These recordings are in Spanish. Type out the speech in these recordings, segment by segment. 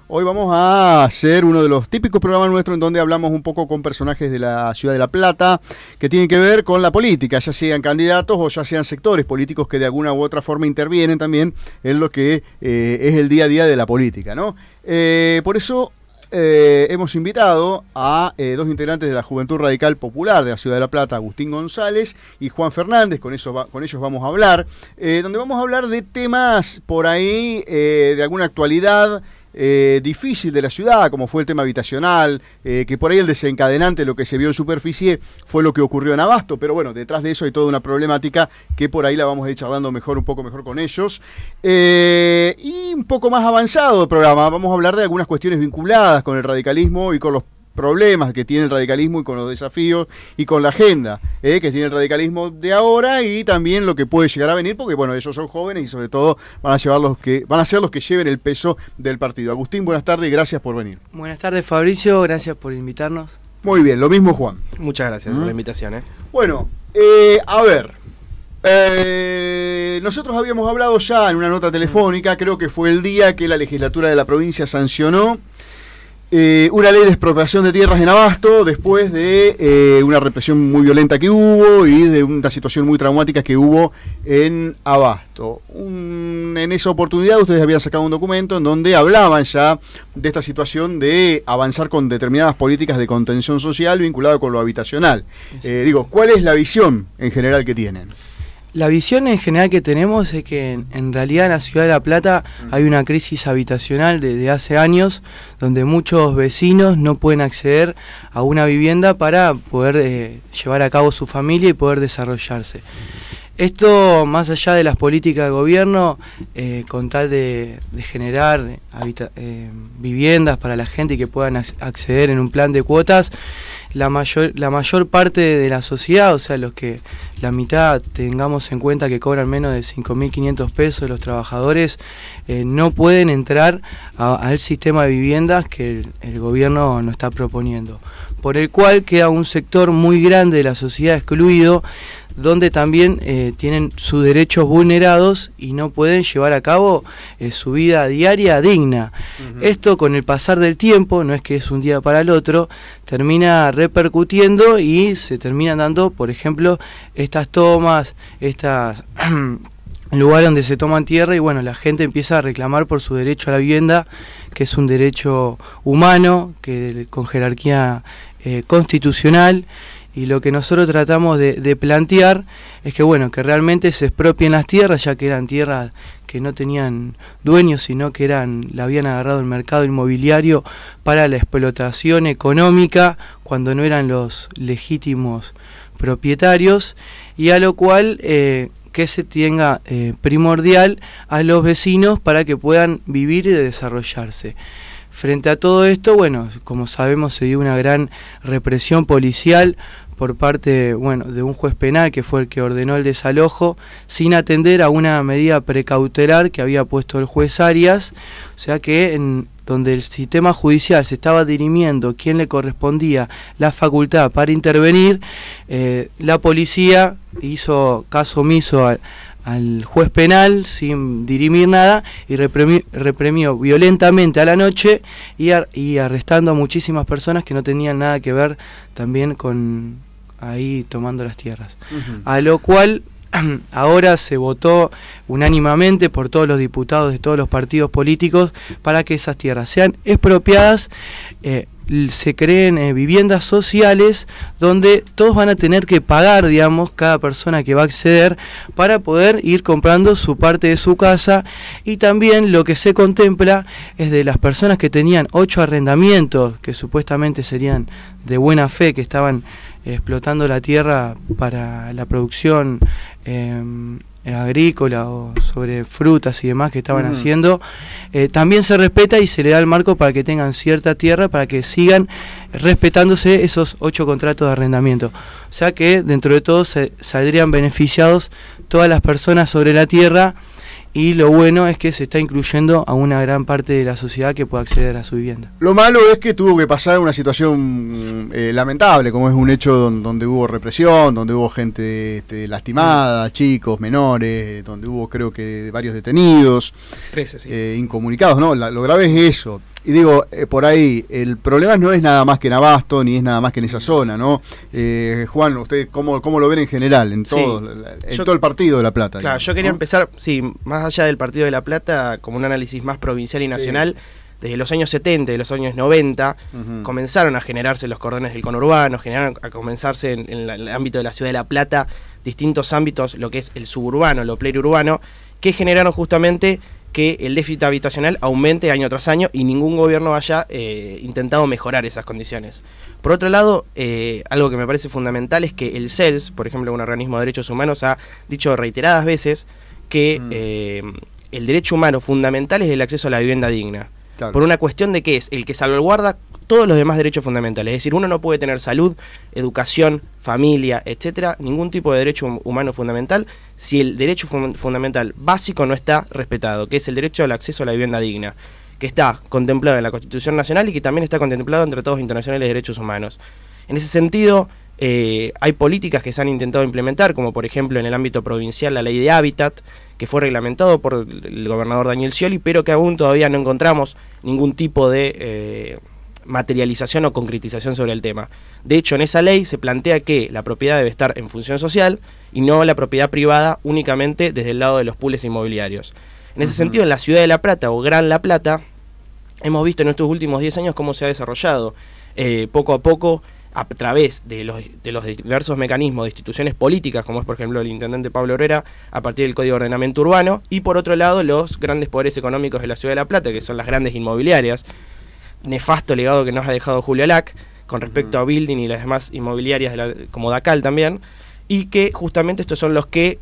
Hoy vamos a hacer uno de los típicos programas nuestros en donde hablamos un poco con personajes de la ciudad de La Plata que tienen que ver con la política, ya sean candidatos o ya sean sectores políticos que de alguna u otra forma intervienen también en lo que es el día a día de la política, ¿no? Por eso hemos invitado a dos integrantes de la Juventud Radical Popular de la ciudad de La Plata, Agustín González y Juan Fernández. Con ellos vamos a hablar, donde vamos a hablar de temas por ahí de alguna actualidad difícil de la ciudad, como fue el tema habitacional, que por ahí el desencadenante, lo que se vio en superficie, fue lo que ocurrió en Abasto, pero bueno, detrás de eso hay toda una problemática que por ahí la vamos a ir charlando un poco mejor con ellos. Y un poco más avanzado el programa, vamos a hablar de algunas cuestiones vinculadas con el radicalismo y con los problemas que tiene el radicalismo y con los desafíos y con la agenda que tiene el radicalismo de ahora y también lo que puede llegar a venir, porque bueno, ellos son jóvenes y sobre todo van a ser los que lleven el peso del partido. Agustín, buenas tardes y gracias por venir. Buenas tardes, Fabricio, gracias por invitarnos. Muy bien, lo mismo Juan. Muchas gracias por la invitación. Bueno, a ver, nosotros habíamos hablado ya en una nota telefónica, creo que fue el día que la legislatura de la provincia sancionó una ley de expropiación de tierras en Abasto después de una represión muy violenta que hubo y de una situación muy traumática que hubo en Abasto. En esa oportunidad ustedes habían sacado un documento en donde hablaban ya de esta situación de avanzar con determinadas políticas de contención social vinculado con lo habitacional. ¿Cuál es la visión en general que tienen? La visión en general que tenemos es que en realidad en la ciudad de La Plata hay una crisis habitacional desde hace años, donde muchos vecinos no pueden acceder a una vivienda para poder llevar a cabo su familia y poder desarrollarse. Esto, más allá de las políticas de gobierno, con tal de generar viviendas para la gente y que puedan acceder en un plan de cuotas, la mayor parte de la sociedad, o sea, la mitad, tengamos en cuenta que cobran menos de 5.500 pesos los trabajadores, no pueden entrar al sistema de viviendas que el gobierno nos está proponiendo, por el cual queda un sector muy grande de la sociedad excluido, donde también tienen sus derechos vulnerados y no pueden llevar a cabo su vida diaria digna. Esto con el pasar del tiempo, no es que es un día para el otro, termina repercutiendo y se terminan dando, por ejemplo, estas tomas, lugares donde se toman tierra y bueno, la gente empieza a reclamar por su derecho a la vivienda, que es un derecho humano, con jerarquía constitucional. Y lo que nosotros tratamos de plantear es que bueno, que realmente se expropien las tierras, ya que eran tierras que no tenían dueños, sino que la habían agarrado el mercado inmobiliario para la explotación económica, cuando no eran los legítimos propietarios, y a lo cual que se tenga primordial a los vecinos para que puedan vivir y desarrollarse. Frente a todo esto, bueno, como sabemos, se dio una gran represión policial por parte, de un juez penal que fue el que ordenó el desalojo, sin atender a una medida precautelar que había puesto el juez Arias, o sea que donde el sistema judicial se estaba dirimiendo quién le correspondía la facultad para intervenir, la policía hizo caso omiso al juez penal sin dirimir nada y reprimió violentamente a la noche y arrestando a muchísimas personas que no tenían nada que ver también con ahí tomando las tierras. A lo cual ahora se votó unánimemente por todos los diputados de todos los partidos políticos para que esas tierras sean expropiadas, se creen viviendas sociales donde todos van a tener que pagar, digamos, cada persona que va a acceder para poder ir comprando su parte de su casa. Y también lo que se contempla es de las personas que tenían 8 arrendamientos, que supuestamente serían de buena fe, que estaban explotando la tierra para la producción agrícola o sobre frutas y demás que estaban haciendo, también se respeta y se le da el marco para que tengan cierta tierra, para que sigan respetándose esos 8 contratos de arrendamiento. O sea que dentro de todo saldrían beneficiados todas las personas sobre la tierra, y lo bueno es que se está incluyendo a una gran parte de la sociedad que pueda acceder a su vivienda. Lo malo es que tuvo que pasar una situación lamentable, como es un hecho donde hubo represión, donde hubo gente lastimada, chicos, menores, donde hubo creo que varios detenidos, 13, sí. Incomunicados, ¿no? Lo grave es eso. Y digo, por ahí, el problema no es nada más que en Abasto, ni es nada más que en esa zona, ¿no? Juan, ¿usted cómo lo ven en general, en todo, todo el partido de La Plata? Claro, digamos, yo quería ¿no? empezar, sí, más allá del partido de La Plata, como un análisis más provincial y nacional. Sí. Desde los años 70 y los años 90 comenzaron a generarse los cordones del conurbano, a comenzarse en el ámbito de la ciudad de La Plata, distintos ámbitos, lo que es el suburbano, lo periurbano, que generaron justamente que el déficit habitacional aumente año tras año y ningún gobierno haya intentado mejorar esas condiciones. Por otro lado, algo que me parece fundamental es que el CELS, por ejemplo, un organismo de derechos humanos, ha dicho reiteradas veces que el derecho humano fundamental es el acceso a la vivienda digna. Claro. Por una cuestión de que es el que salvaguarda todos los demás derechos fundamentales. Es decir, uno no puede tener salud, educación, familia, etcétera, ningún tipo de derecho humano fundamental si el derecho fundamental básico no está respetado, que es el derecho al acceso a la vivienda digna, que está contemplado en la Constitución Nacional y que también está contemplado entre Tratados Internacionales de Derechos Humanos. En ese sentido, hay políticas que se han intentado implementar, como por ejemplo en el ámbito provincial la ley de hábitat, que fue reglamentado por el gobernador Daniel Scioli, pero que aún todavía no encontramos ningún tipo de materialización o concretización sobre el tema. De hecho, en esa ley se plantea que la propiedad debe estar en función social y no la propiedad privada únicamente desde el lado de los pools inmobiliarios. En ese sentido, en la ciudad de La Plata o Gran La Plata, hemos visto en estos últimos 10 años cómo se ha desarrollado poco a poco a través de los diversos mecanismos de instituciones políticas, como es por ejemplo el intendente Pablo Herrera, a partir del Código de Ordenamiento Urbano, y por otro lado los grandes poderes económicos de la ciudad de La Plata, que son las grandes inmobiliarias, nefasto legado que nos ha dejado Julio Lac con respecto a Building y las demás inmobiliarias como Dacal también, y que justamente estos son los que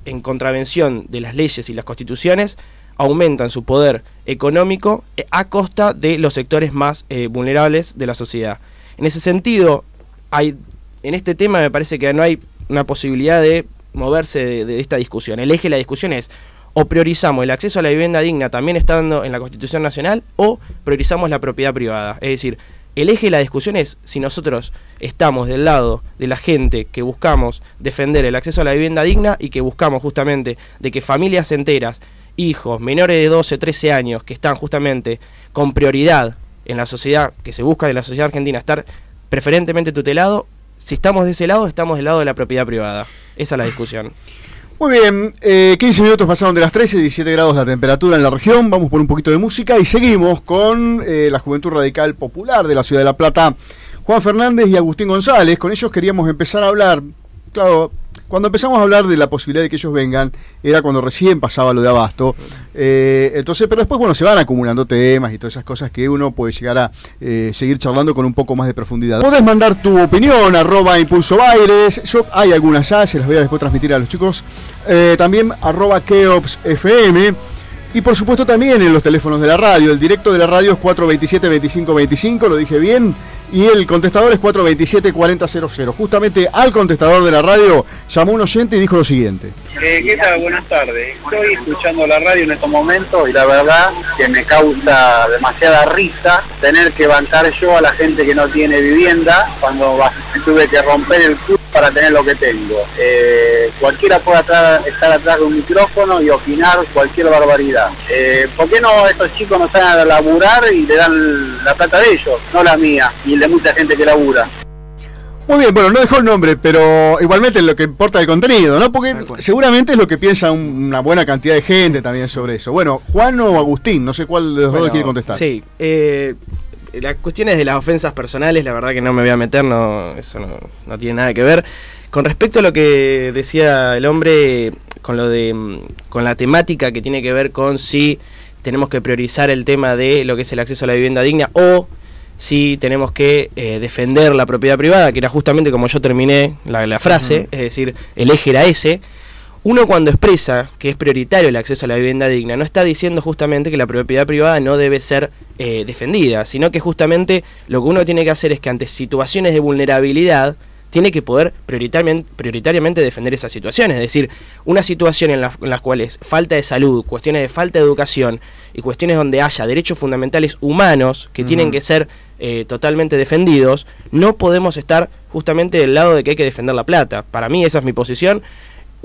en contravención de las leyes y las constituciones aumentan su poder económico a costa de los sectores más vulnerables de la sociedad. En ese sentido, en este tema me parece que no hay una posibilidad de moverse de esta discusión. El eje de la discusión es: o priorizamos el acceso a la vivienda digna también estando en la Constitución Nacional, o priorizamos la propiedad privada. Es decir, el eje de la discusión es si nosotros estamos del lado de la gente que buscamos defender el acceso a la vivienda digna y que buscamos justamente de que familias enteras, hijos menores de 12, 13 años, que están justamente con prioridad en la sociedad, que se busca de la sociedad argentina estar preferentemente tutelado, si estamos de ese lado, estamos del lado de la propiedad privada. Esa es la discusión. Muy bien, 15 minutos pasaron de las 13, 17 grados la temperatura en la región. Vamos por un poquito de música y seguimos con la Juventud Radical Popular de la Ciudad de La Plata, Juan Fernández y Agustín González. Con ellos queríamos empezar a hablar, claro, cuando empezamos a hablar de la posibilidad de que ellos vengan, era cuando recién pasaba lo de Abasto. Entonces, pero después, bueno, se van acumulando temas y todas esas cosas que uno puede llegar a seguir charlando con un poco más de profundidad. Podés mandar tu opinión, @ImpulsoBaires. Hay algunas ya, se las voy a después transmitir a los chicos. También @KeopsFM. Y por supuesto también en los teléfonos de la radio. El directo de la radio es 427-2525, lo dije bien. Y el contestador es 427-4000. Justamente al contestador de la radio llamó un oyente y dijo lo siguiente. ¿Qué tal? Buenas tardes. Estoy escuchando la radio en estos momentos y la verdad que me causa demasiada risa tener que bancar yo a la gente que no tiene vivienda cuando tuve que romper el culo para tener lo que tengo. Cualquiera puede estar atrás de un micrófono y opinar cualquier barbaridad. ¿Por qué no estos chicos no salen a laburar y le dan la plata de ellos, no la mía y el de mucha gente que labura? Muy bien, bueno, no dejó el nombre, pero igualmente lo que importa el contenido, ¿no? Porque seguramente es lo que piensa una buena cantidad de gente también sobre eso. Bueno, Juan o Agustín, no sé cuál de los dos quiere contestar. Sí, las cuestiones de las ofensas personales, la verdad que no me voy a meter, eso no tiene nada que ver. Con respecto a lo que decía el hombre, con la temática que tiene que ver con si tenemos que priorizar el tema de lo que es el acceso a la vivienda digna o si tenemos que defender la propiedad privada, que era justamente como yo terminé la frase, es decir, el eje era ese. Uno cuando expresa que es prioritario el acceso a la vivienda digna, no está diciendo justamente que la propiedad privada no debe ser defendida, sino que justamente lo que uno tiene que hacer es que ante situaciones de vulnerabilidad tiene que poder prioritariamente defender esas situaciones. Es decir, una situación en las cuales falta de salud, cuestiones de falta de educación y cuestiones donde haya derechos fundamentales humanos que tienen que ser totalmente defendidos, no podemos estar justamente del lado de que hay que defender la plata. Para mí esa es mi posición.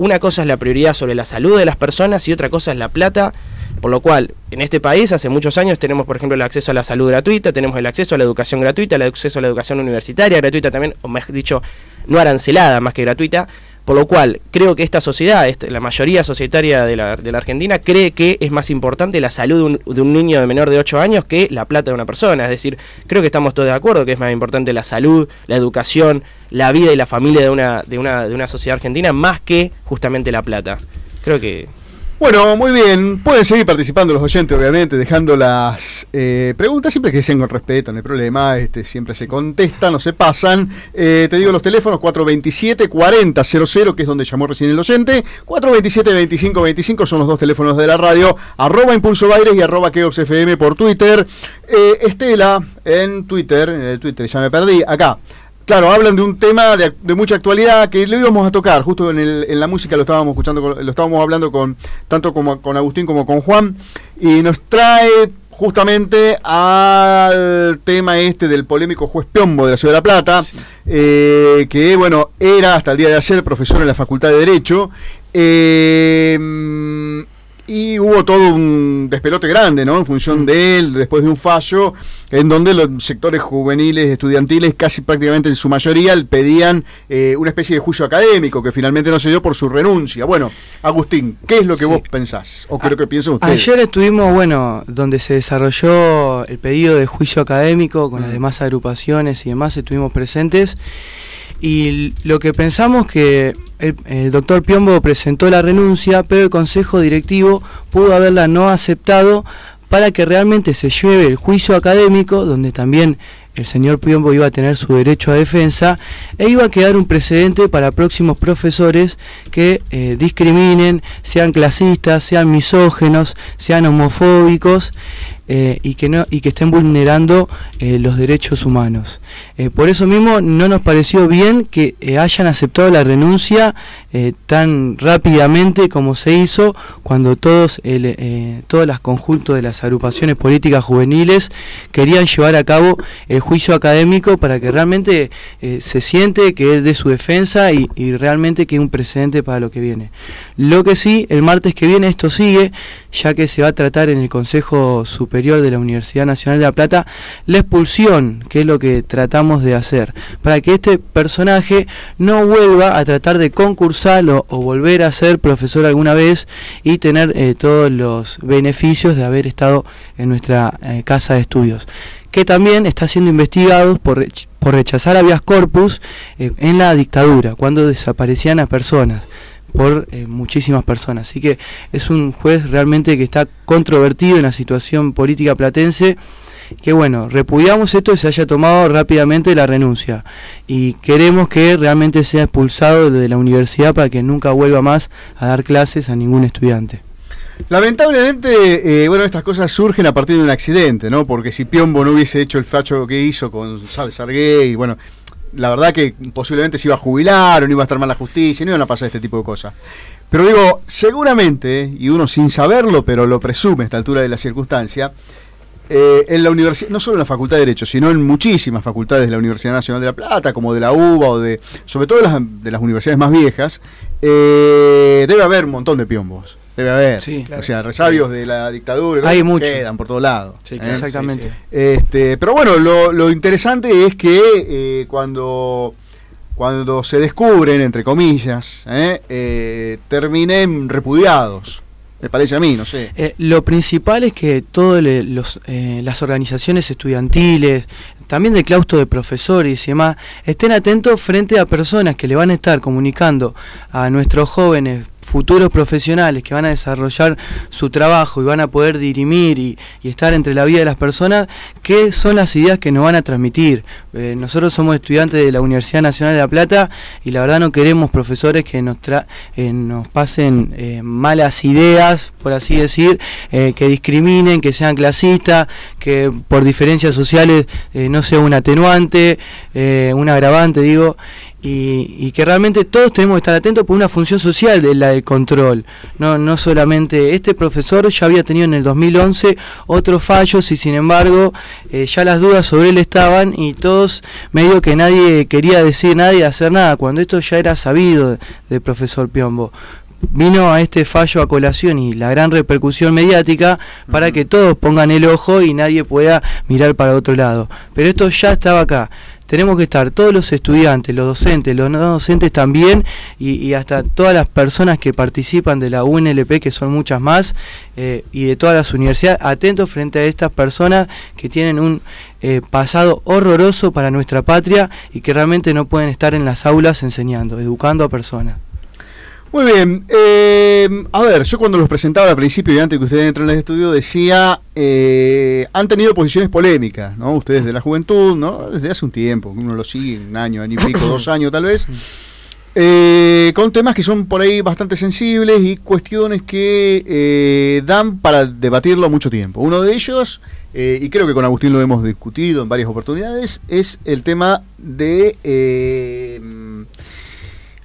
una cosa es la prioridad sobre la salud de las personas y otra cosa es la plata, por lo cual en este país hace muchos años tenemos, por ejemplo, el acceso a la salud gratuita, tenemos el acceso a la educación gratuita, el acceso a la educación universitaria gratuita también, o mejor dicho, no arancelada más que gratuita, por lo cual creo que esta sociedad, la mayoría societaria de la Argentina, cree que es más importante la salud de un niño de menor de 8 años que la plata de una persona. Es decir, creo que estamos todos de acuerdo que es más importante la salud, la educación, la vida y la familia de una sociedad argentina más que justamente la plata. Creo que... Bueno, muy bien. Pueden seguir participando los oyentes, obviamente, dejando las preguntas, siempre que sean con respeto, no hay problema, siempre se contestan, no se pasan. Te digo los teléfonos, 427-4000, que es donde llamó recién el oyente, 427-2525 son los dos teléfonos de la radio, @ImpulsoBaires y @KeoxFM por Twitter. Estela, en el Twitter, ya me perdí, acá. Claro, hablan de un tema de mucha actualidad que lo íbamos a tocar, justo en la música lo estábamos escuchando, lo estábamos hablando tanto con Agustín como con Juan, y nos trae justamente al tema del polémico juez Piombo de la Ciudad de La Plata, sí. Que bueno, era hasta el día de ayer profesor en la Facultad de Derecho, y hubo todo un despelote grande, ¿no? En función de él, después de un fallo, en donde los sectores juveniles, estudiantiles, casi prácticamente en su mayoría, pedían una especie de juicio académico, que finalmente no se dio por su renuncia. Bueno, Agustín, ¿qué es lo que vos pensás? ¿O creo que piensan ustedes? Ayer estuvimos, donde se desarrolló el pedido de juicio académico, con las demás agrupaciones y demás, estuvimos presentes. Y lo que pensamos que el doctor Piombo presentó la renuncia, pero el Consejo Directivo pudo haberla no aceptado para que realmente se lleve el juicio académico, donde también el señor Piombo iba a tener su derecho a defensa, e iba a quedar un precedente para próximos profesores que discriminen, sean clasistas, sean misógenos, sean homofóbicos, y que estén vulnerando los derechos humanos. Por eso mismo no nos pareció bien que hayan aceptado la renuncia tan rápidamente como se hizo, cuando todos los conjuntos de las agrupaciones políticas juveniles querían llevar a cabo el juicio académico para que realmente se siente que es de su defensa y realmente que es un precedente para lo que viene. Lo que sí, el martes que viene esto sigue, ya que se va a tratar en el Consejo Superior de la Universidad Nacional de La Plata la expulsión, que es lo que tratamos de hacer, para que este personaje no vuelva a tratar de concursar o volver a ser profesor alguna vez y tener todos los beneficios de haber estado en nuestra casa de estudios, que también está siendo investigado por rechazar habeas corpus en la dictadura, cuando desaparecían a personas, por muchísimas personas. Así que es un juez realmente que está controvertido en la situación política platense, que bueno, repudiamos esto y se haya tomado rápidamente la renuncia, y queremos que realmente sea expulsado de la universidad para que nunca vuelva más a dar clases a ningún estudiante. Lamentablemente, estas cosas surgen a partir de un accidente, ¿no? Porque si Piombo no hubiese hecho el facho que hizo con Sarguey, la verdad que posiblemente se iba a jubilar o no iba a estar mal la justicia, no iban a pasar este tipo de cosas. Pero digo, seguramente, y uno sin saberlo, pero lo presume a esta altura de la circunstancia, en la universidad, no solo en la Facultad de Derecho, sino en muchísimas facultades de la Universidad Nacional de La Plata, como de la UBA o sobre todo de las universidades más viejas, debe haber un montón de Piombos. Debe haber, sí, claro. O sea, resabios de la dictadura hay mucho, quedan por todos lados. Sí, exactamente. Pero bueno, lo interesante es que cuando se descubren, entre comillas, terminen repudiados. Me parece a mí, no sé. Lo principal es que todas las organizaciones estudiantiles, también del claustro de profesores y demás, estén atentos frente a personas que le van a estar comunicando a nuestros jóvenes futuros profesionales que van a desarrollar su trabajo y van a poder dirimir y estar entre la vida de las personas, qué son las ideas que nos van a transmitir. Nosotros somos estudiantes de la Universidad Nacional de La Plata y la verdad no queremos profesores que nos pasen malas ideas, por así decir, que discriminen, que sean clasistas, que por diferencias sociales no sea un atenuante, un agravante, digo. y que realmente todos tenemos que estar atentos por una función social de la del control, no solamente. Este profesor ya había tenido en el 2011 otros fallos y sin embargo ya las dudas sobre él estaban y todos medio que nadie quería decir, nadie hacer nada, cuando esto ya era sabido del profesor Piombo. Vino a este fallo a colación y la gran repercusión mediática para que todos pongan el ojo y nadie pueda mirar para otro lado. Pero esto ya estaba acá. Tenemos que estar todos los estudiantes, los docentes, los no docentes también y hasta todas las personas que participan de la UNLP, que son muchas más, y de todas las universidades, atentos frente a estas personas que tienen un pasado horroroso para nuestra patria y que realmente no pueden estar en las aulas enseñando, educando a personas. Muy bien, a ver, yo cuando los presentaba al principio y antes que ustedes entren al estudio decía, han tenido posiciones polémicas, ¿no? Ustedes de la juventud, ¿no? Desde hace un tiempo, uno lo sigue, un año y pico, 2 años tal vez, con temas que son por ahí bastante sensibles y cuestiones que dan para debatirlo mucho tiempo. Uno de ellos, y creo que con Agustín lo hemos discutido en varias oportunidades, es el tema de...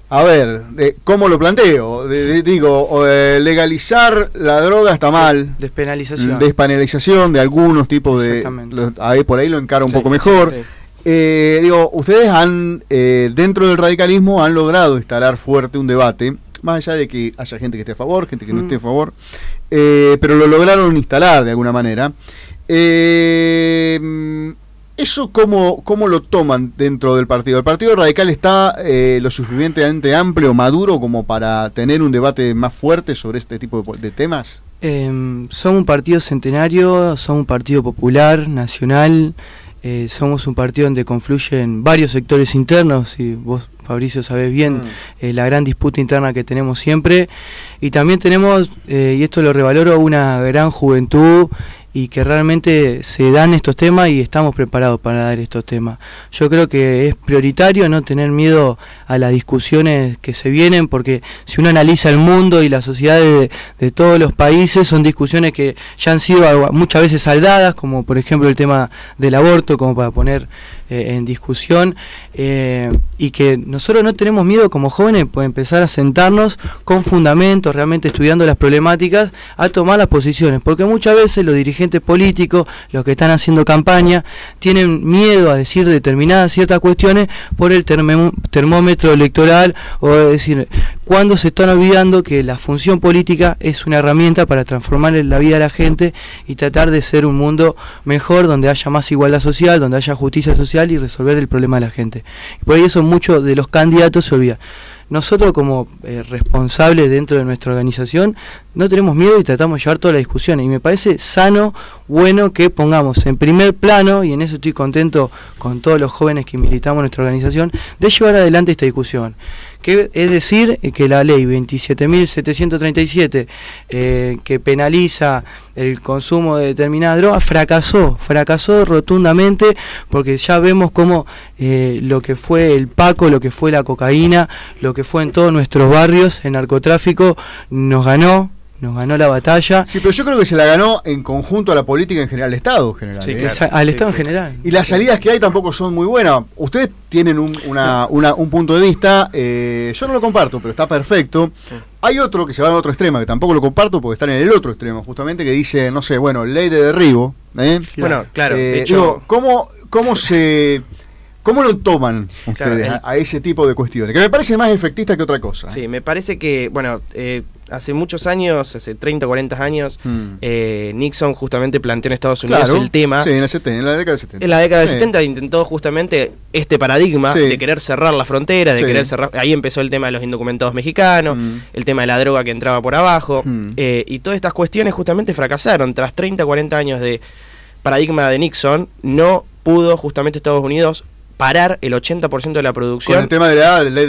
a ver, ¿cómo lo planteo? Digo, legalizar la droga está mal. Despenalización. Despenalización de algunos tipos de... por ahí lo encara un poco mejor. Sí. Digo, ustedes han, dentro del radicalismo, han logrado instalar fuerte un debate, más allá de que haya gente que esté a favor, gente que no esté a favor, pero lo lograron instalar de alguna manera. ¿Eso cómo lo toman dentro del partido? ¿El Partido Radical está lo suficientemente amplio, maduro, como para tener un debate más fuerte sobre este tipo de temas? Somos un partido centenario, somos un partido popular, nacional, somos un partido donde confluyen varios sectores internos, y vos, Fabricio, sabés bien la gran disputa interna que tenemos siempre, y también tenemos, y esto lo revaloro, una gran juventud y que realmente se dan estos temas y estamos preparados para dar estos temas. Yo creo que es prioritario no tener miedo a las discusiones que se vienen, porque si uno analiza el mundo y la sociedad de todos los países, son discusiones que ya han sido muchas veces saldadas, como por ejemplo el tema del aborto, como para poner en discusión, y que nosotros no tenemos miedo como jóvenes por empezar a sentarnos con fundamentos, realmente estudiando las problemáticas, a tomar las posiciones, porque muchas veces los dirigentes políticos, los que están haciendo campaña, tienen miedo a decir determinadas ciertas cuestiones por el termómetro electoral, o decir, cuando se están olvidando que la función política es una herramienta para transformar la vida de la gente y tratar de ser un mundo mejor, donde haya más igualdad social, donde haya justicia social y resolver el problema de la gente. Y por ahí eso muchos de los candidatos se olvidan. Nosotros como responsables dentro de nuestra organización no tenemos miedo y tratamos de llevar toda la discusión, y me parece sano, bueno que pongamos en primer plano, y en eso estoy contento con todos los jóvenes que militamos en nuestra organización, de llevar adelante esta discusión, que es decir que la ley 27.737 que penaliza el consumo de determinadas drogas fracasó rotundamente, porque ya vemos cómo lo que fue el Paco, lo que fue la cocaína, lo que fue en todos nuestros barrios, el narcotráfico, nos ganó la batalla. Sí, pero yo creo que se la ganó en conjunto a la política en general, al Estado en general. Sí, al Estado en general. Y las salidas que hay tampoco son muy buenas. Ustedes tienen un punto de vista, yo no lo comparto, pero está perfecto. Hay otro que se va al otro extremo, que tampoco lo comparto porque están en el otro extremo, justamente, que dice, no sé, bueno, ley de derribo. Bueno, claro, de hecho... Digo, ¿Cómo lo toman ustedes a ese tipo de cuestiones? Que me parece más efectista que otra cosa. Sí, me parece que, bueno, hace muchos años, hace 30 o 40 años, Nixon justamente planteó en Estados Unidos el tema. Sí, en la década del 70. En la década del 70 intentó justamente este paradigma de querer cerrar la frontera, de querer cerrar. Ahí empezó el tema de los indocumentados mexicanos, el tema de la droga que entraba por abajo, y todas estas cuestiones justamente fracasaron. Tras 30 o 40 años de paradigma de Nixon, no pudo justamente Estados Unidos parar el 80% de la producción. Con el tema de la ley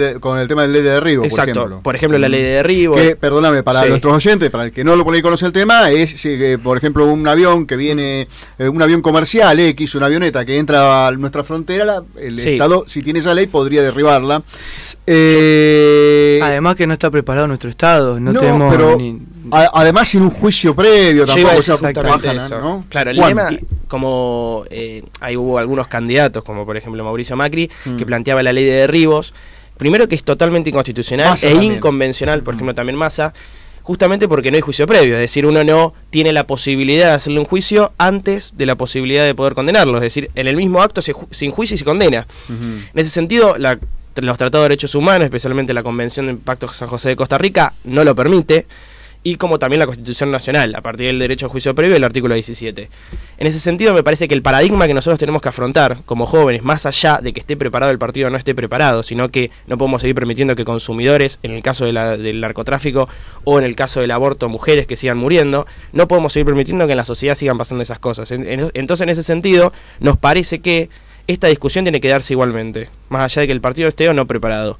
de derribo, exacto, por ejemplo la ley de derribo. Que, perdóname, para nuestros oyentes, para el que no lo conoce el tema, es, por ejemplo, un avión que viene, un avión comercial X, una avioneta que entra a nuestra frontera, el Estado, si tiene esa ley, podría derribarla. Además que no está preparado nuestro Estado, no tenemos... Pero, además sin un juicio previo, tampoco se exactamente eso, ¿no? Claro, el tema, como ahí hubo algunos candidatos, como por ejemplo Mauricio Macri, que planteaba la ley de derribos, primero que es totalmente inconstitucional Massa e también. Inconvencional, por ejemplo también Massa, justamente porque no hay juicio previo, es decir, uno no tiene la posibilidad de hacerle un juicio antes de la posibilidad de poder condenarlo, es decir, en el mismo acto se enjuicia y se condena. En ese sentido, los tratados de derechos humanos, especialmente la Convención del Pacto de San José de Costa Rica, no lo permite, y como también la Constitución Nacional, a partir del derecho a juicio previo, el artículo 17. En ese sentido, me parece que el paradigma que nosotros tenemos que afrontar como jóvenes, más allá de que esté preparado el partido o no esté preparado, sino que no podemos seguir permitiendo que consumidores, en el caso del narcotráfico o en el caso del aborto, mujeres que sigan muriendo, no podemos seguir permitiendo que en la sociedad sigan pasando esas cosas. Entonces, en ese sentido, nos parece que esta discusión tiene que darse igualmente, más allá de que el partido esté o no preparado.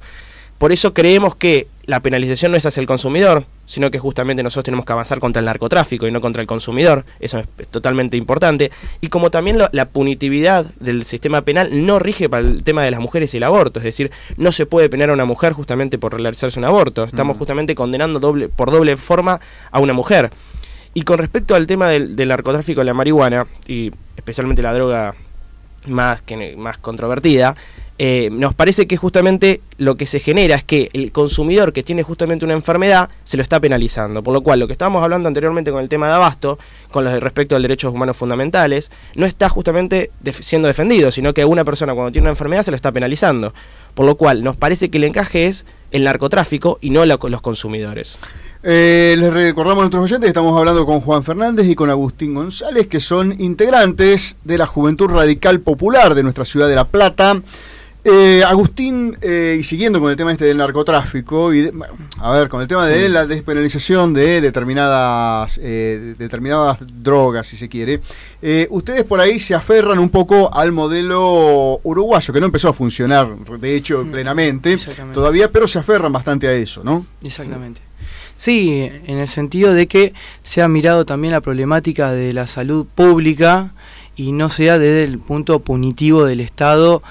Por eso creemos que la penalización no es hacia el consumidor, sino que justamente nosotros tenemos que avanzar contra el narcotráfico y no contra el consumidor. Eso es totalmente importante. Y como también la punitividad del sistema penal no rige para el tema de las mujeres y el aborto. Es decir, no se puede penar a una mujer justamente por realizarse un aborto. Estamos justamente condenando por doble forma a una mujer. Y con respecto al tema del narcotráfico de la marihuana, y especialmente la droga más controvertida, nos parece que justamente lo que se genera es que el consumidor que tiene justamente una enfermedad se lo está penalizando, por lo cual lo que estábamos hablando anteriormente con el tema de abasto, con los respecto a derechos humanos fundamentales, no está justamente siendo defendido, sino que una persona cuando tiene una enfermedad se lo está penalizando, por lo cual nos parece que el encaje es el narcotráfico y no los consumidores. Les recordamos a nuestros oyentes que estamos hablando con Juan Fernández y con Agustín González, que son integrantes de la Juventud Radical Popular de nuestra ciudad de La Plata. Agustín, y siguiendo con el tema del narcotráfico, con el tema de la despenalización de determinadas drogas, si se quiere, ustedes por ahí se aferran un poco al modelo uruguayo, que no empezó a funcionar, de hecho, plenamente todavía, pero se aferran bastante a eso, ¿no? Exactamente. Sí, en el sentido de que se ha mirado también la problemática de la salud pública y no sea desde el punto punitivo del Estado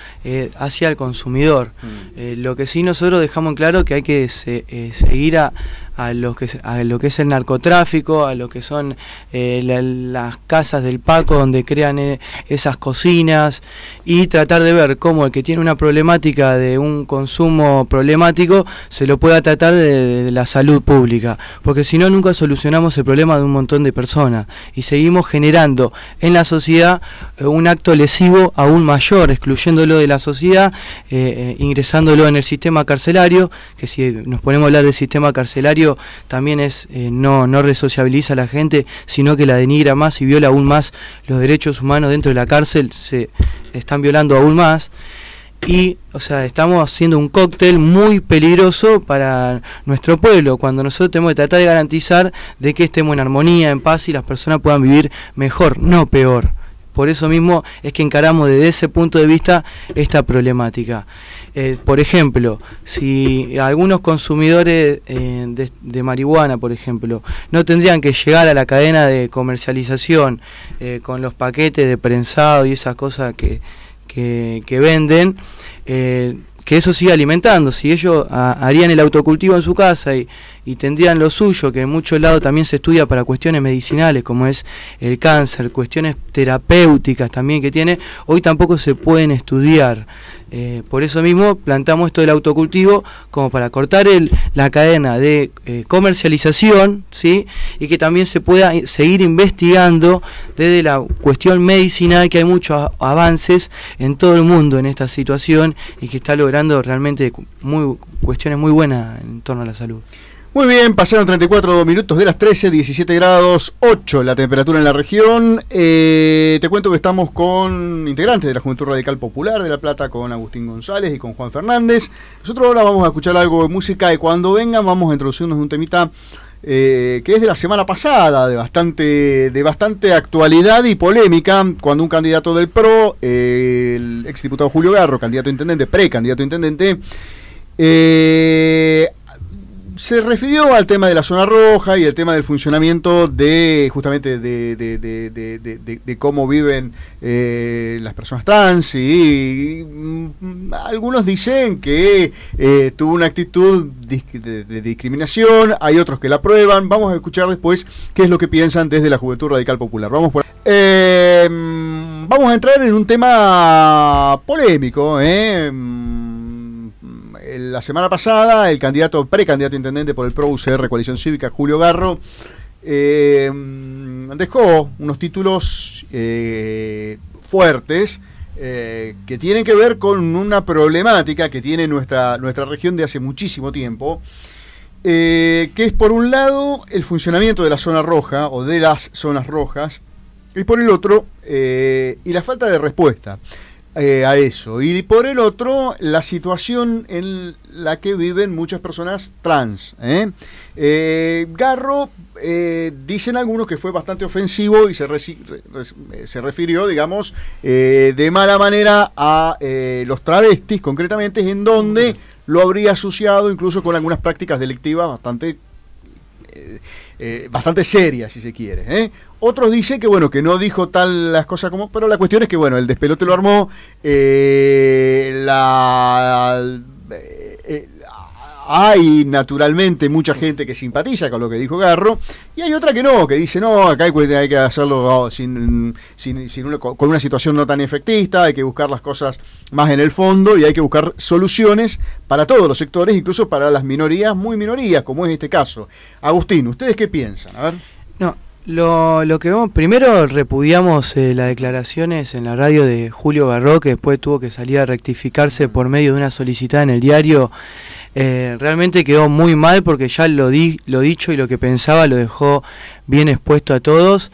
hacia el consumidor. Lo que sí nosotros dejamos en claro que hay que seguir a lo que es el narcotráfico, a lo que son las casas del Paco donde crean esas cocinas, y tratar de ver cómo el que tiene una problemática de un consumo problemático se lo pueda tratar de la salud pública, porque si no nunca solucionamos el problema de un montón de personas y seguimos generando en la sociedad un acto lesivo aún mayor, excluyéndolo de la sociedad, ingresándolo en el sistema carcelario, que si nos ponemos a hablar del sistema carcelario también es no resociabiliza a la gente, sino que la denigra más y viola aún más los derechos humanos dentro de la cárcel, se están violando aún más. Y, o sea, estamos haciendo un cóctel muy peligroso para nuestro pueblo, cuando nosotros tenemos que tratar de garantizar de que estemos en armonía, en paz y las personas puedan vivir mejor, no peor. Por eso mismo es que encaramos desde ese punto de vista esta problemática. Por ejemplo, si algunos consumidores de marihuana, por ejemplo, no tendrían que llegar a la cadena de comercialización con los paquetes de prensado y esas cosas que venden, que eso siga alimentando. Si ellos harían el autocultivo en su casa y tendrían lo suyo, que en muchos lados también se estudia para cuestiones medicinales, como es el cáncer, cuestiones terapéuticas también que tiene, hoy tampoco se pueden estudiar. Por eso mismo plantamos esto del autocultivo como para cortar la cadena de comercialización, ¿sí? Y que también se pueda seguir investigando desde la cuestión medicinal, que hay muchos avances en todo el mundo en esta situación y que está logrando realmente cuestiones muy buenas en torno a la salud. Muy bien, pasaron 34 minutos de las 13, 17 grados 8 la temperatura en la región. Te cuento que estamos con integrantes de la Juventud Radical Popular de La Plata, con Agustín González y con Juan Fernández. Nosotros ahora vamos a escuchar algo de música y cuando vengan vamos a introducirnos en un temita que es de la semana pasada, de bastante actualidad y polémica, cuando un candidato del PRO, el exdiputado Julio Garro, candidato a intendente, precandidato a intendente, se refirió al tema de la zona roja y el tema del funcionamiento justamente de cómo viven las personas trans, y algunos dicen que tuvo una actitud de discriminación, hay otros que la aprueban. Vamos a escuchar después qué es lo que piensan desde la Juventud Radical Popular. Vamos a entrar en un tema polémico, la semana pasada, el precandidato a intendente por el PRO UCR Coalición Cívica, Julio Garro, dejó unos títulos fuertes que tienen que ver con una problemática que tiene nuestra región de hace muchísimo tiempo, que es por un lado el funcionamiento de la zona roja o de las zonas rojas, y por el otro, y la falta de respuesta a eso, y por el otro, la situación en la que viven muchas personas trans. Garro, dicen algunos que fue bastante ofensivo y se refirió, digamos, de mala manera a los travestis, concretamente, en donde lo habría asociado incluso con algunas prácticas delictivas bastante serias, si se quiere. Otros dicen que bueno, que no dijo tal las cosas como, pero la cuestión es que bueno, el despelote lo armó, hay naturalmente mucha gente que simpatiza con lo que dijo Garro, y hay otra que no, que dice no, acá hay que hacerlo con una situación no tan efectista, hay que buscar las cosas más en el fondo y hay que buscar soluciones para todos los sectores, incluso para las minorías, muy minorías, como es este caso. Agustín, ¿ustedes qué piensan? A ver. No, lo que vemos, primero repudiamos las declaraciones en la radio de Julio Garro, que después tuvo que salir a rectificarse por medio de una solicitada en el diario. Realmente quedó muy mal porque ya lo dicho y lo que pensaba lo dejó bien expuesto a todos,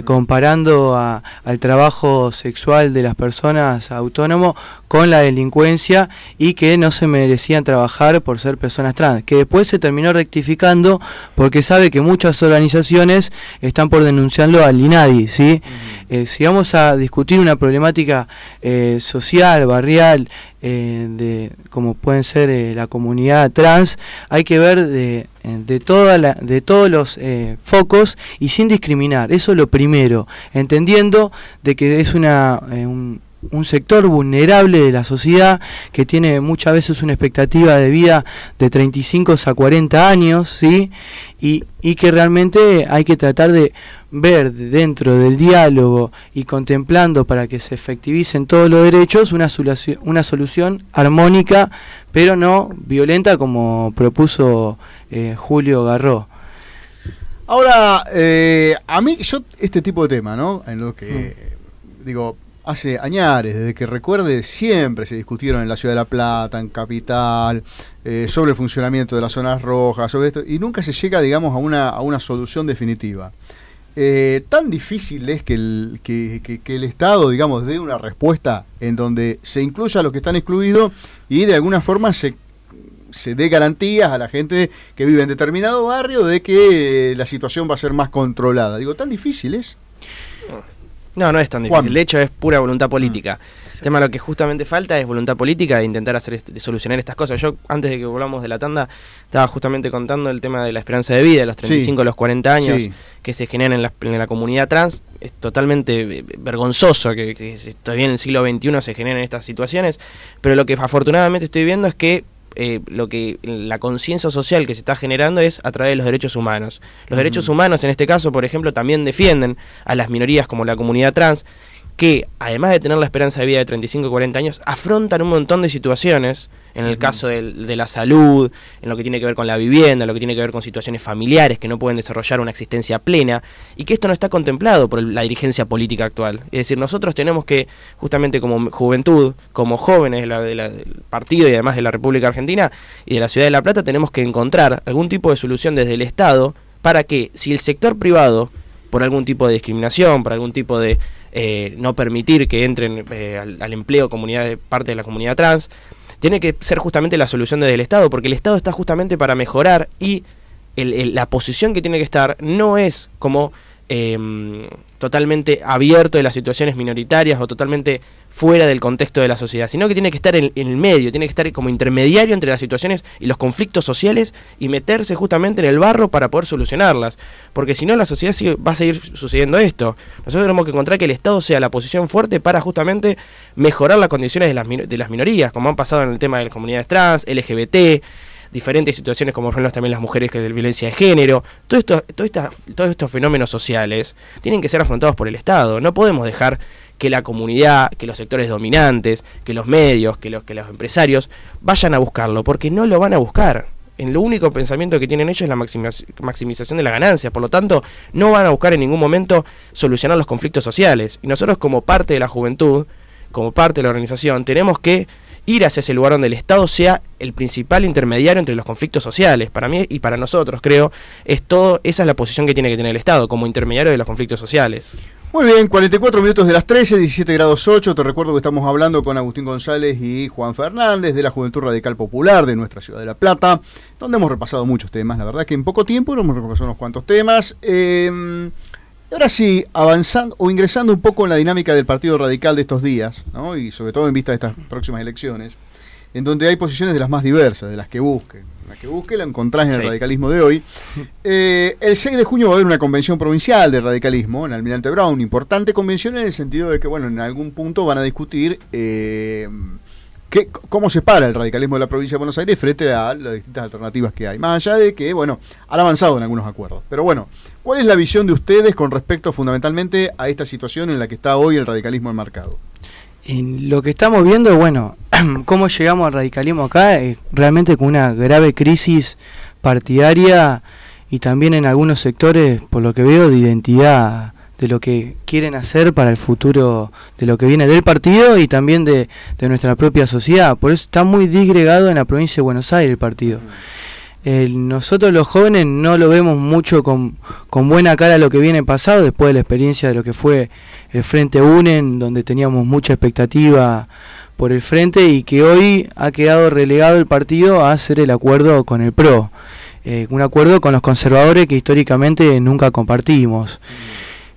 comparando al trabajo sexual de las personas autónomo con la delincuencia, y que no se merecían trabajar por ser personas trans, que después se terminó rectificando porque sabe que muchas organizaciones están por denunciarlo al INADI, ¿sí? Si vamos a discutir una problemática social, barrial, como pueden ser la comunidad trans, hay que ver de todos los focos y sin discriminar. Eso es lo primero, entendiendo de que es un sector vulnerable de la sociedad que tiene muchas veces una expectativa de vida de 35 a 40 años, ¿sí? Y que realmente hay que tratar de ver dentro del diálogo y contemplando para que se efectivicen todos los derechos una solución armónica, pero no violenta como propuso Julio Garro. Ahora, a mí, este tipo de tema, ¿no? En lo que, digo, hace añares, desde que recuerde, siempre se discutieron en la Ciudad de La Plata, en Capital, sobre el funcionamiento de las zonas rojas, sobre esto, y nunca se llega, digamos, a una solución definitiva. Tan difícil es que el Estado, digamos, dé una respuesta en donde se incluya a los que están excluidos y de alguna forma se dé garantías a la gente que vive en determinado barrio de que la situación va a ser más controlada. Digo, ¿tan difícil es? No, no es tan difícil. De hecho, es pura voluntad política. El tema, lo que justamente falta es voluntad política de intentar de solucionar estas cosas. Yo, antes de que volvamos de la tanda, estaba justamente contando el tema de la esperanza de vida, de los 35 a los 40 años que se generan en la comunidad trans. Es totalmente vergonzoso que todavía en el siglo XXI se generen estas situaciones, pero lo que afortunadamente estoy viendo es que la conciencia social que se está generando es a través de los derechos humanos. Los derechos humanos, en este caso, por ejemplo, también defienden a las minorías como la comunidad trans, que además de tener la esperanza de vida de 35 o 40 años, afrontan un montón de situaciones, en el caso de la salud, en lo que tiene que ver con la vivienda, en lo que tiene que ver con situaciones familiares que no pueden desarrollar una existencia plena, y que esto no está contemplado por la dirigencia política actual. Es decir, nosotros tenemos que, justamente como juventud, como jóvenes del partido y además de la República Argentina y de la Ciudad de La Plata, tenemos que encontrar algún tipo de solución desde el Estado para que, si el sector privado, por algún tipo de discriminación, por algún tipo de no permitir que entren al empleo parte de la comunidad trans, tiene que ser justamente la solución desde el Estado, porque el Estado está justamente para mejorar, y la posición que tiene que estar no es como totalmente abierto de las situaciones minoritarias o totalmente fuera del contexto de la sociedad, sino que tiene que estar en el medio, tiene que estar como intermediario entre las situaciones y los conflictos sociales, y meterse justamente en el barro para poder solucionarlas, porque si no la sociedad va a seguir sucediendo esto. Nosotros tenemos que encontrar que el Estado sea la posición fuerte para justamente mejorar las condiciones de las minorías, como han pasado en el tema de las comunidades trans, LGBT, diferentes situaciones como por ejemplo también las mujeres que de violencia de género. Todos estos fenómenos sociales tienen que ser afrontados por el Estado. No podemos dejar que la comunidad, que los sectores dominantes, que los medios, que los empresarios vayan a buscarlo, porque no lo van a buscar. El único pensamiento que tienen ellos es la maximización de las ganancias, por lo tanto no van a buscar en ningún momento solucionar los conflictos sociales. Y nosotros, como parte de la juventud, como parte de la organización, tenemos que ir hacia ese lugar donde el Estado sea el principal intermediario entre los conflictos sociales. Para mí y para nosotros, creo, esa es la posición que tiene que tener el Estado, como intermediario de los conflictos sociales. Muy bien, 44 minutos de las 13, 17 grados 8. Te recuerdo que estamos hablando con Agustín González y Juan Fernández de la Juventud Radical Popular de nuestra ciudad de La Plata, donde hemos repasado muchos temas. La verdad que en poco tiempo hemos repasado unos cuantos temas. Ahora sí, avanzando o ingresando un poco en la dinámica del Partido Radical de estos días, ¿no? Y sobre todo en vista de estas próximas elecciones, en donde hay posiciones de las más diversas, de las que busque. La que busque la encontrás en el radicalismo de hoy. El 6 de junio va a haber una convención provincial de radicalismo en Almirante Brown. Importante convención en el sentido de que, bueno, en algún punto van a discutir cómo se para el radicalismo de la provincia de Buenos Aires frente a las distintas alternativas que hay. Más allá de que, bueno, han avanzado en algunos acuerdos. Pero bueno, ¿cuál es la visión de ustedes con respecto fundamentalmente a esta situación en la que está hoy el radicalismo enmarcado? En lo que estamos viendo, bueno, cómo llegamos al radicalismo acá, realmente con una grave crisis partidaria y también en algunos sectores, por lo que veo, de identidad de lo que quieren hacer para el futuro, de lo que viene del partido y también de nuestra propia sociedad. Por eso está muy disgregado en la provincia de Buenos Aires el partido. Nosotros los jóvenes no lo vemos mucho con buena cara lo que viene pasado, después de la experiencia de lo que fue el Frente UNEN, donde teníamos mucha expectativa por el Frente y que hoy ha quedado relegado el partido a hacer el acuerdo con el PRO, un acuerdo con los conservadores que históricamente nunca compartimos.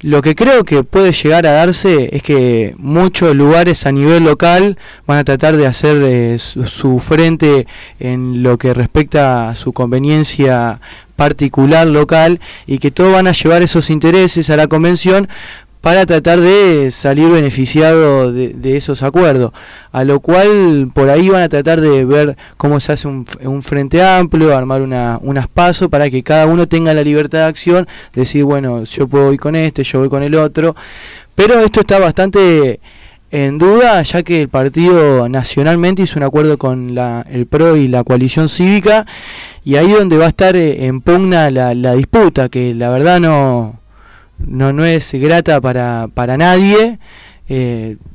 Lo que creo que puede llegar a darse es que muchos lugares a nivel local van a tratar de hacer su frente en lo que respecta a su conveniencia particular local y que todos van a llevar esos intereses a la convención para tratar de salir beneficiado de esos acuerdos, a lo cual por ahí van a tratar de ver cómo se hace un frente amplio, armar unas pasos para que cada uno tenga la libertad de acción, decir, bueno, yo puedo ir con este, yo voy con el otro, pero esto está bastante en duda, ya que el partido nacionalmente hizo un acuerdo con el PRO y la coalición cívica, y ahí donde va a estar en pugna la disputa, que la verdad no es grata para nadie.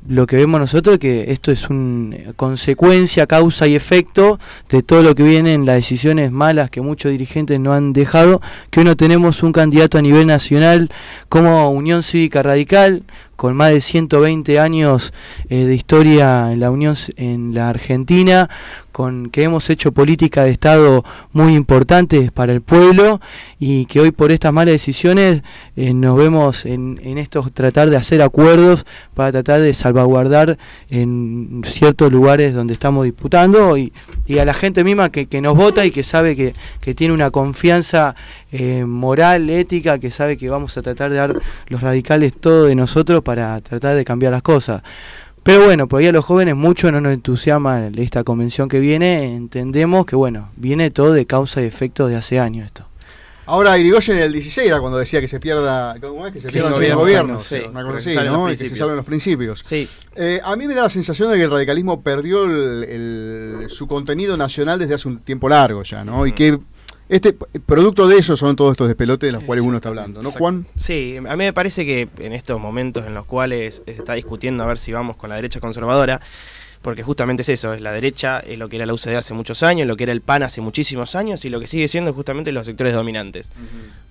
Lo que vemos nosotros es que esto es una consecuencia, causa y efecto de todo lo que viene en las decisiones malas que muchos dirigentes no han dejado, que hoy no tenemos un candidato a nivel nacional como Unión Cívica Radical, con más de 120 años de historia en la Unión, en la Argentina, con que hemos hecho políticas de Estado muy importantes para el pueblo y que hoy por estas malas decisiones nos vemos en esto, tratar de hacer acuerdos para tratar de salvaguardar en ciertos lugares donde estamos disputando y a la gente misma que nos vota y que sabe que tiene una confianza moral, ética, que sabe que vamos a tratar de dar los radicales todo de nosotros para tratar de cambiar las cosas. Pero bueno, por ahí a los jóvenes mucho no nos entusiasma esta convención que viene, entendemos que bueno, viene todo de causa y efecto de hace años esto. Ahora Irigoyen en el 16 era cuando decía que se pierda, ¿cómo es? Que se pierdan los gobiernos, sí, una cosa así, ¿no? Y que se salven los principios. Sí. A mí me da la sensación de que el radicalismo perdió su contenido nacional desde hace un tiempo largo ya, ¿no? Y que producto de eso son todos estos despelotes de los cuales uno está hablando, ¿no, Juan? Sí, a mí me parece que en estos momentos en los cuales se está discutiendo a ver si vamos con la derecha conservadora, porque justamente es eso, es la derecha, es lo que era la UCD hace muchos años, lo que era el PAN hace muchísimos años y lo que sigue siendo justamente los sectores dominantes.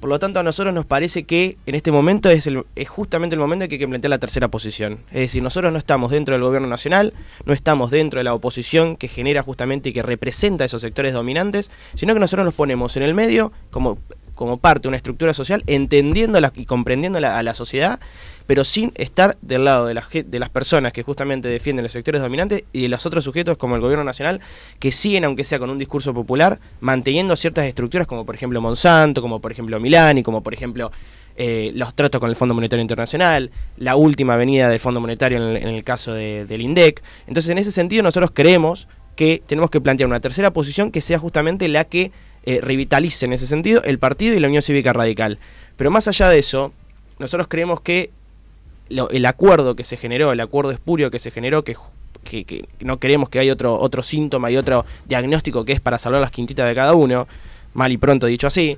Por lo tanto, a nosotros nos parece que en este momento es justamente el momento en que hay que plantear la tercera posición. Es decir, nosotros no estamos dentro del gobierno nacional, no estamos dentro de la oposición que genera justamente y que representa a esos sectores dominantes, sino que nosotros nos ponemos en el medio como parte de una estructura social, entendiéndola y comprendiéndola a la sociedad, pero sin estar del lado de las personas que justamente defienden los sectores dominantes y de los otros sujetos como el gobierno nacional, que siguen, aunque sea con un discurso popular, manteniendo ciertas estructuras como por ejemplo Monsanto, como por ejemplo Milani, como por ejemplo los tratos con el Fondo Monetario Internacional, la última venida del Fondo Monetario en el caso del INDEC. Entonces, en ese sentido, nosotros creemos que tenemos que plantear una tercera posición que sea justamente la que revitalice en ese sentido el partido y la Unión Cívica Radical. Pero más allá de eso, nosotros creemos que el acuerdo que se generó, el acuerdo espurio que se generó, que no queremos que haya otro síntoma y otro diagnóstico que es para salvar las quintitas de cada uno, mal y pronto dicho así.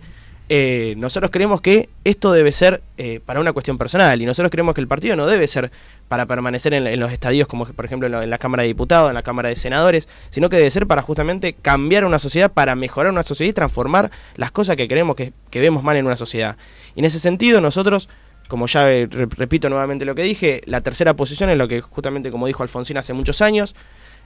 Nosotros creemos que esto debe ser para una cuestión personal, y nosotros creemos que el partido no debe ser para permanecer en los estadios como por ejemplo en la Cámara de Diputados, en la Cámara de Senadores, sino que debe ser para justamente cambiar una sociedad, para mejorar una sociedad y transformar las cosas que creemos que vemos mal en una sociedad. Y en ese sentido nosotros, como ya repito nuevamente lo que dije, la tercera posición es lo que justamente, como dijo Alfonsín hace muchos años,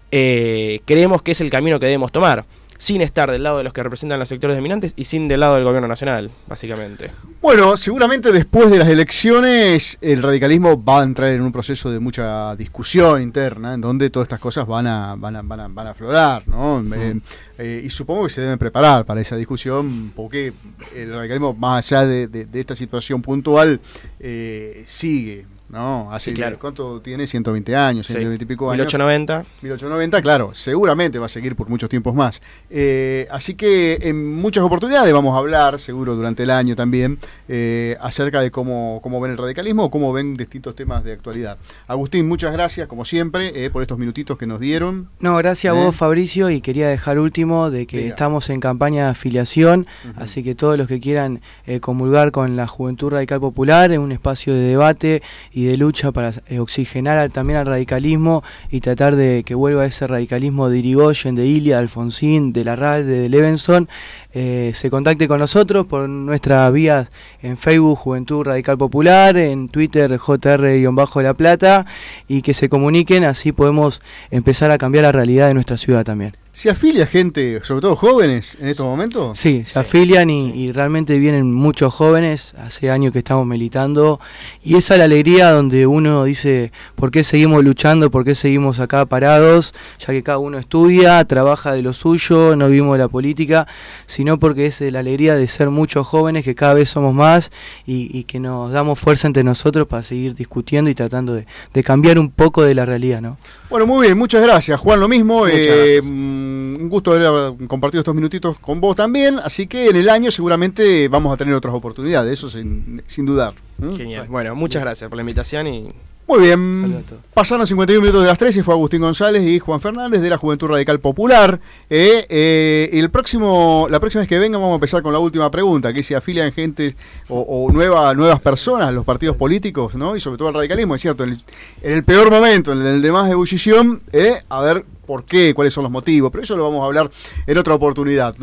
creemos que es el camino que debemos tomar, sin estar del lado de los que representan los sectores dominantes y sin del lado del gobierno nacional, básicamente. Bueno, seguramente después de las elecciones el radicalismo va a entrar en un proceso de mucha discusión interna, en donde todas estas cosas van a aflorar, ¿no? Y supongo que se deben preparar para esa discusión, porque el radicalismo, más allá de esta situación puntual, sigue, ¿no? Hace, sí, claro. ¿Cuánto tiene? 120 años, 120 y pico años. 1890. 1890, claro, seguramente va a seguir por muchos tiempos más. Así que en muchas oportunidades vamos a hablar, seguro durante el año también, acerca de cómo ven el radicalismo o cómo ven distintos temas de actualidad. Agustín, muchas gracias, como siempre, por estos minutitos que nos dieron. No, gracias a vos, Fabricio, y quería dejar último de que estamos en campaña de afiliación, así que todos los que quieran comulgar con la Juventud Radical Popular, en un espacio de debate y de lucha para oxigenar también al radicalismo y tratar de que vuelva ese radicalismo de Irigoyen, de Ilia, de Alfonsín, de Larralde, de Levenson, se contacte con nosotros por nuestras vías en Facebook Juventud Radical Popular, en Twitter JR-La Plata, y que se comuniquen, así podemos empezar a cambiar la realidad de nuestra ciudad también. ¿Se afilia gente, sobre todo jóvenes, en estos momentos? Sí, se afilian y realmente vienen muchos jóvenes, hace años que estamos militando, y esa es la alegría donde uno dice, ¿por qué seguimos luchando? ¿Por qué seguimos acá parados? Ya que cada uno estudia, trabaja de lo suyo, no vivimos de la política, sino porque es la alegría de ser muchos jóvenes, que cada vez somos más y que nos damos fuerza entre nosotros para seguir discutiendo y tratando de cambiar un poco de la realidad, ¿no? Bueno, muy bien, muchas gracias, Juan, lo mismo. Muchas gracias. Un gusto haber compartido estos minutitos con vos también, así que en el año seguramente vamos a tener otras oportunidades, eso sin dudar. Genial. Bueno, muchas gracias por la invitación y... Muy bien, pasaron 51 minutos de las 13 y fue Agustín González y Juan Fernández de la Juventud Radical Popular. La próxima vez que vengan vamos a empezar con la última pregunta, que se afilian gente o nuevas personas a los partidos políticos, ¿no? Y sobre todo al radicalismo, es cierto, en el peor momento, en el de más ebullición, a ver por qué, cuáles son los motivos, pero eso lo vamos a hablar en otra oportunidad.